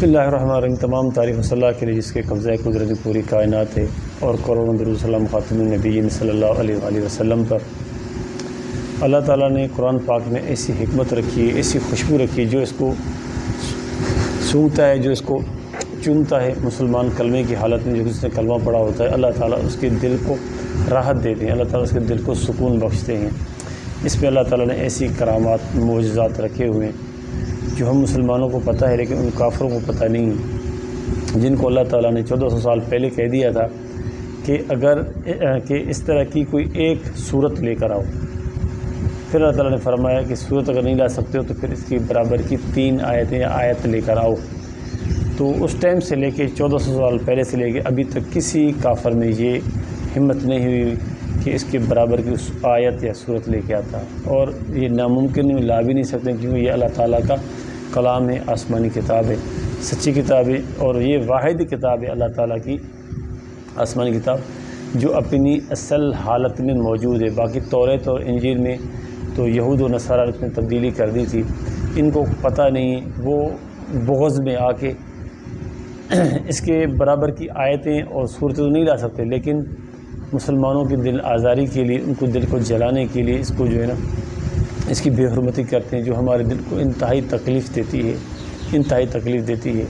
بسم اللہ الرحمن الرحیم۔ تمام تعریف صلی اللہ کے لیے جس کے قبضہ قدرت پوری کائنات ہے، اور کروڑوں درود سلام خاتم النبیین صلی اللہ علیہ وآلہ وسلم پر۔ اللہ تعالیٰ نے قرآن پاک میں ایسی حکمت رکھی ہے، ایسی خوشبو رکھی ہے، جو اس کو سونگتا ہے، جو اس کو چومتا ہے مسلمان کلمے کی حالت میں، جو اس نے کلمہ پڑھا ہوتا ہے، اللہ تعالیٰ اس کے دل کو راحت دیتے ہیں، اللہ تعالیٰ اس کے دل کو سکون بخشتے ہیں۔ اس میں اللہ تعالیٰ نے ایسی کرامات معجزات رکھے ہوئے ہیں جو ہم مسلمانوں کو پتہ ہے، لیکن ان کافروں کو پتہ نہیں، جن کو اللہ تعالیٰ نے 1400 سال پہلے کہہ دیا تھا کہ اگر اس طرح کی کوئی ایک صورت لے کر آؤ۔ پھر اللہ تعالیٰ نے فرمایا کہ صورت اگر نہیں لا سکتے ہو تو پھر اس کی برابر کی 3 آیتیں یا آیت لے کر آؤ۔ تو اس ٹائم سے لے کے 1400 سال پہلے سے لے کے ابھی تک کسی کافر میں یہ ہمت نہیں ہوئی کہ اس کے برابر کی اس آیت یا صورت لے کے آتا، اور یہ ناممکن ہے، لا بھی نہیں سکتے، کیونکہ یہ اللہ تعالیٰ کا کلام ہے، آسمانی کتاب ہے، سچی کتاب ہے، اور یہ واحد کتاب ہے اللہ تعالیٰ کی آسمانی کتاب جو اپنی اصل حالت میں موجود ہے۔ باقی توریت اور انجیل میں تو یہود و نصارہ نے تبدیلی کر دی تھی، ان کو پتہ نہیں، وہ بغض میں آ کے اس کے برابر کی آیتیں اور صورتیں تو نہیں لا سکتے، لیکن مسلمانوں کی دل آزاری کے لیے، ان کو دل کو جلانے کے لیے اس کو جو ہے نا، اس کی بے حرمتی کرتے ہیں، جو ہمارے دل کو انتہائی تکلیف دیتی ہے،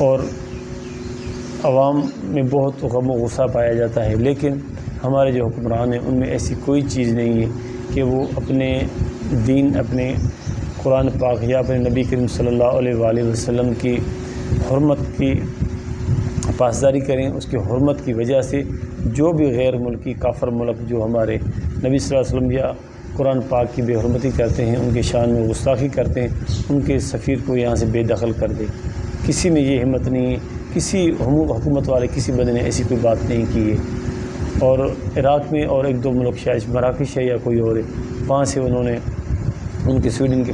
اور عوام میں بہت غم و غصہ پایا جاتا ہے۔ لیکن ہمارے جو حکمران ہیں ان میں ایسی کوئی چیز نہیں ہے کہ وہ اپنے دین، اپنے قرآن پاک یا اپنے نبی کریم صلی اللہ علیہ وآلہ وسلم کی حرمت کی پاسداری کریں۔ اس کی حرمت کی وجہ سے جو بھی غیر ملکی کافر ملک جو ہمارے نبی صلی اللہ علیہ وسلم یا قرآن پاک کی بے حرمتی کرتے ہیں، ان کے شان میں گستاخی کرتے ہیں، ان کے سفیر کو یہاں سے بے دخل کر دے۔ کسی میں یہ ہمت نہیں ہے، کسی حکومت والے کسی بندے نے ایسی کوئی بات نہیں کی ہے۔ اور عراق میں اور 1-2 ملک شاید مراکش ہے یا کوئی اور ہے، وہاں سے انہوں نے ان کے سویڈن کے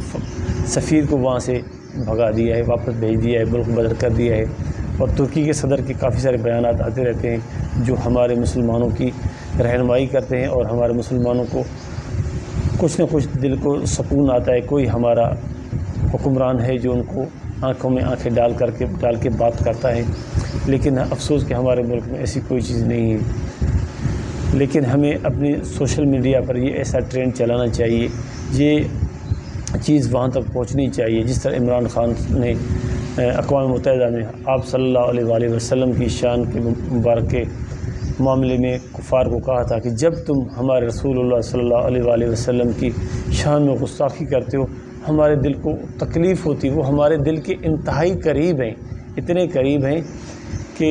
سفیر کو وہاں سے بھگا دیا ہے، واپس بھیج دیا ہے، ملک بدر کر دیا ہے۔ اور ترکی کے صدر کے کافی سارے بیانات آتے رہتے ہیں جو ہمارے مسلمانوں کی رہنمائی کرتے ہیں، اور ہمارے مسلمانوں کو کچھ نہ کچھ دل کو سکون آتا ہے۔ کوئی ہمارا حکمران ہے جو ان کو آنکھوں میں آنکھیں ڈال کے بات کرتا ہے، لیکن افسوس کہ ہمارے ملک میں ایسی کوئی چیز نہیں ہے۔ لیکن ہمیں اپنی سوشل میڈیا پر یہ ایسا ٹرینڈ چلانا چاہیے، یہ چیز وہاں تک پہنچنی چاہیے، جس طرح عمران خان نے اقوام متحدہ میں آپ صلی اللہ علیہ وآلہ وسلم کی شان کے مبارک کے معاملے میں کفار کو کہا تھا کہ جب تم ہمارے رسول اللہ صلی اللہ علیہ وآلہ وسلم کی شان میں گستاخی کرتے ہو، ہمارے دل کو تکلیف ہوتی، وہ ہمارے دل کے انتہائی قریب ہیں، اتنے قریب ہیں کہ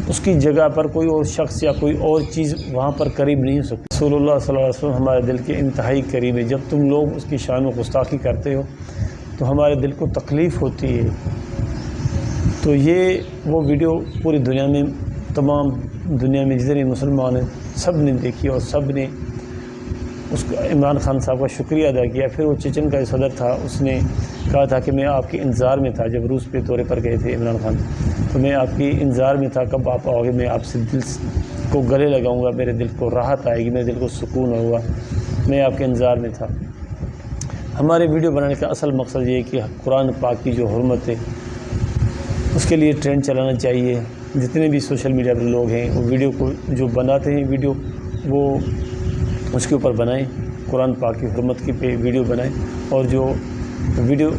اس کی جگہ پر کوئی اور شخص یا کوئی اور چیز وہاں پر قریب نہیں ہو سکتی۔ رسول اللہ صلی اللہ علیہ وسلم ہمارے دل کے انتہائی قریب ہے، جب تم لوگ اس کی شان میں گستاخی کرتے ہو تو ہمارے دل کو تکلیف ہوتی ہے۔ تو یہ وہ ویڈیو پوری دنیا میں، تمام دنیا میں جتنے مسلمان ہیں سب نے دیکھی، اور سب نے اس کو عمران خان صاحب کا شکریہ ادا کیا۔ پھر وہ چیچن کا جو صدر تھا اس نے کہا تھا کہ میں آپ کے انتظار میں تھا، جب روس پہ دورے پر گئے تھے عمران خان، تو میں آپ کی انتظار میں تھا، کب آپ آؤ گے، میں آپ سے دل کو گلے لگاؤں گا، میرے دل کو راحت آئے گی، میرے دل کو سکون ہوگا، میں آپ کے انتظار میں تھا۔ ہمارے ویڈیو بنانے کا اصل مقصد یہ ہے کہ قرآن پاک کی جو حرمت ہے اس کے لیے ٹرینڈ چلانا چاہیے۔ جتنے بھی سوشل میڈیا پر لوگ ہیں وہ ویڈیو کو جو بناتے ہیں، ویڈیو وہ اس کے اوپر بنائیں، قرآن پاک کی حرمت کی پہ ویڈیو بنائیں، اور جو ویڈیو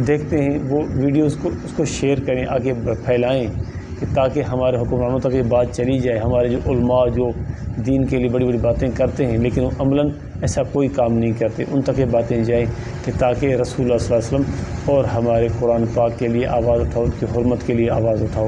دیکھتے ہیں وہ ویڈیو اس کو شیئر کریں، آگے پھیلائیں، کہ تاکہ ہمارے حکمرانوں تک یہ بات چلی جائے۔ ہمارے جو علماء جو دین کے لیے بڑی بڑی باتیں کرتے ہیں لیکن عملاً ایسا کوئی کام نہیں کرتے، ان تک یہ باتیں جائیں، کہ تاکہ رسول اللہ صلی اللہ علیہ وسلم اور ہمارے قرآن پاک کے لیے آواز اٹھاؤ، ان کی حرمت کے لیے آواز اٹھاؤ۔